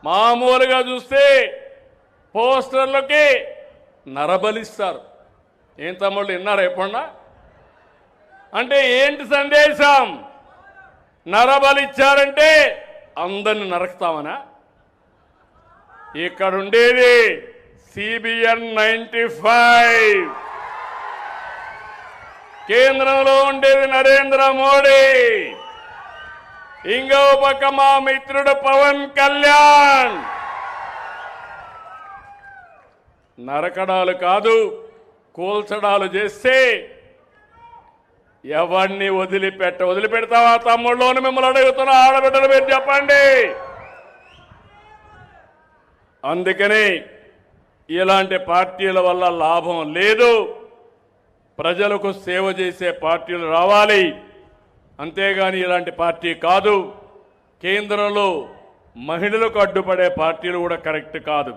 మామూలుగా చూస్తే పోస్టర్లకి నరబలిస్తారు. ఏం తమ్ముళ్ళు విన్నారా ఎప్పుడన్నా? అంటే ఏంటి సందేశం? నరబలిచ్చారంటే అందరిని నరకుతామనా? ఇక్కడ ఉండేది CBN 95, కేంద్రంలో ఉండేది నరేంద్ర మోడీ, ఇంకో పక్క మా మిత్రుడు పవన్ కళ్యాణ్. నరకడాలు కాదు, కూల్చడాలు చేస్తే ఎవరిని వదిలిపెడతావా తమ్ముళ్ళోని మిమ్మల్ని అడుగుతున్న ఆడబిడ్డలు మీరు చెప్పండి. అందుకని ఇలాంటి పార్టీల వల్ల లాభం లేదు. ప్రజలకు సేవ చేసే పార్టీలు రావాలి, అంతేగాని ఇలాంటి పార్టీ కాదు. కేంద్రంలో మహిళలకు అడ్డుపడే పార్టీలు కూడా కరెక్ట్ కాదు.